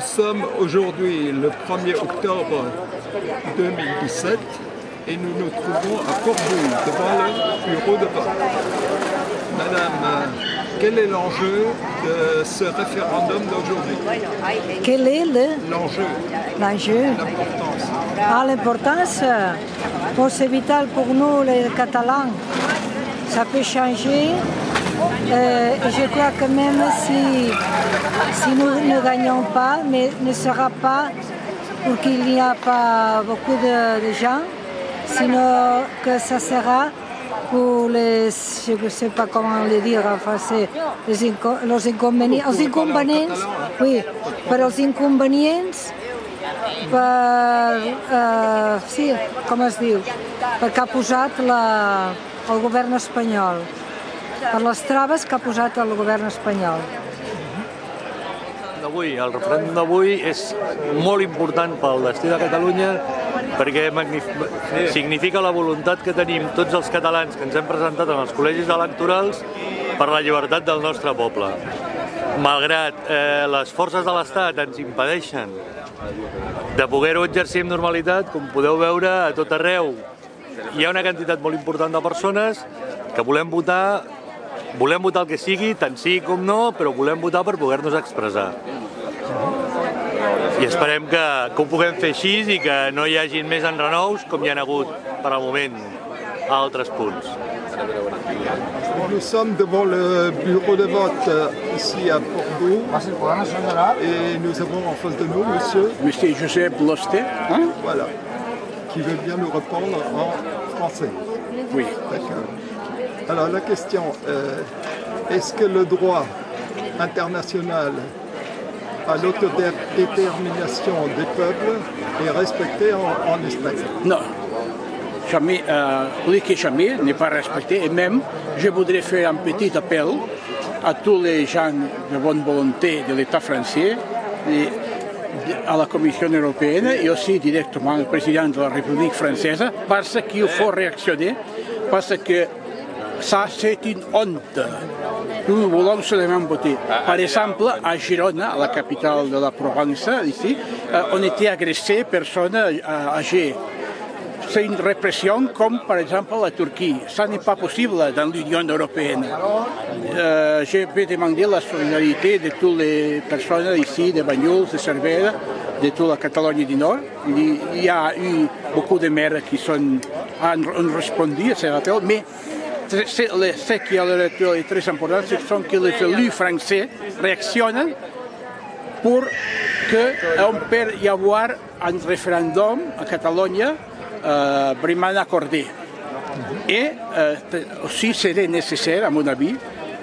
sommes aujourd'hui le 1er octobre 2017 et nous nous trouvons à Cordoue, devant le bureau de vote. Madame, quel est l'enjeu de ce référendum d'aujourd'hui? Quel est l'enjeu? L'enjeu. L'importance. Ah, l'importance, c'est vital pour nous les Catalans. Ça peut changer. Et je crois que même si nous ne gagnons pas, mais ne sera pas pour qu'il n'y a pas beaucoup de gens, sinon que ça sera pour les, je ne sais pas comment le dire en français, les inconvenients, oui, per als inconvenients, sí, com es diu, perquè ha posat el govern espanyol, per les traves que ha posat el govern espanyol. El referèndum d'avui és molt important pel destí de Catalunya perquè significa la voluntat que tenim tots els catalans que ens hem presentat en els col·legis electorals per la llibertat del nostre poble. Malgrat les forces de l'Estat ens impedeixen de poder-ho exercir amb normalitat, com podeu veure a tot arreu, hi ha una quantitat molt important de persones que volem votar el que sigui, tant sí com no, però volem votar per poder-nos expressar. I esperem que ho puguem fer així i que no hi hagi més enrenous com hi ha hagut per al moment a altres punts. Nous sommes devant le bureau de vote ici à Bordeaux et nous avons en face de nous Monsieur Joseph Loster, voilà, qui veut bien nous répondre en français. Oui. D'accord. Alors la question, est-ce que le droit international à l'autodétermination des peuples est respecté en Espagne? Non, jamais, jamais n'est pas respecté. Et même, je voudrais faire un petit appel à tous les gens de bonne volonté de l'État français, à la Commission européenne et aussi directement au président de la République française, parce qu'il faut réactionner, parce que ça, c'est une honte. Nous voulons seulement voter. Par exemple, à Girona, la capitale de la Provence, ici, on était agressé, personnes âgées. C'est une répression comme par exemple la Turquie. Ça n'est pas possible dans l'Union européenne. Je vais demander la solidarité de toutes les personnes ici, de Banyuls, de Cervera, de toute la Catalogne du Nord. Il y a eu beaucoup de maires qui ont répondu à ces appels, mais ce qui est très important, c'est que les élus français réactionnent pour qu'on puisse y avoir un référendum à Catalogne vraiment accordé. Et aussi serait nécessaire, à mon avis,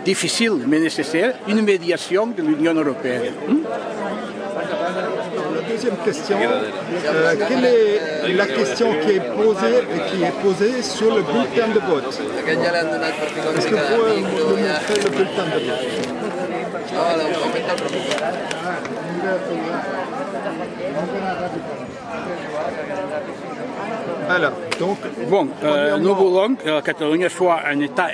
difficile mais nécessaire, une médiation de l'Union européenne. La deuxième question, quelle est la question qui est posée sur le bulletin de vote? Est-ce que vous pouvez nous montrer le bulletin de vote? Alors, donc, nous voulons que la Catalogne soit un État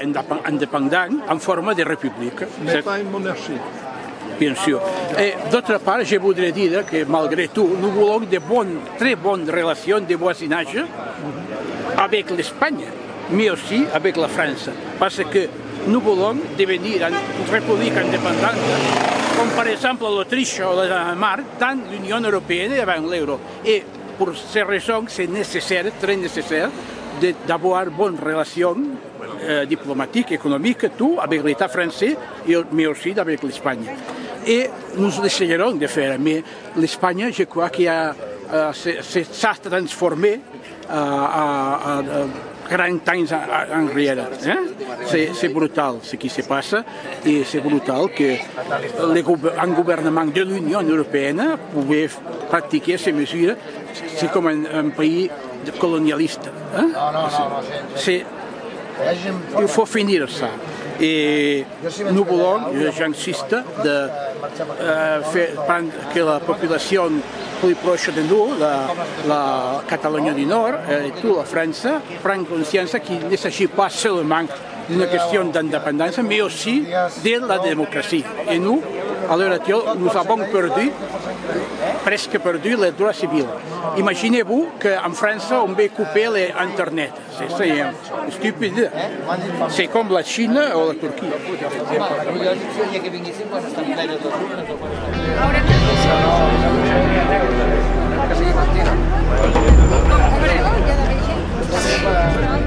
indépendant en forme de république. Mais pas une monarchie. Bien sûr. Et d'autre part, je voudrais dire que malgré tout, nous voulons de très bonnes relations de voisinage avec l'Espagne, mais aussi avec la France. Parce que nous voulons devenir une république indépendante, comme par exemple l'Autriche ou le Danemark, dans l'Union européenne et avec l'euro. Et pour ces raisons, c'est nécessaire, très nécessaire, d'avoir bonnes relations diplomatiques, économiques, tout avec l'État français, mais aussi avec l'Espagne. Et nous essayerons de faire, mais l'Espagne, je crois qu'il s'est transformé à 40 ans en arrière. C'est brutal ce qui se passe et c'est brutal qu'un gouvernement de l'Union européenne pouvait pratiquer ces mesures. C'est comme un pays colonialiste. Il faut finir ça. Et nous voulons, j'insiste, que la population plus proche de nous, la Catalogne du Nord et toute la France, prenne conscience qu'il ne s'agit pas seulement d'une question d'indépendance, mais aussi de la démocratie. Et nous, à l'heure actuelle, nous avons perdu presque perdu le droit civil. Imaginez-vous qu'en France, on veut couper l'Internet. C'est stupide. C'est comme la Chine ou la Turquie. Hombre,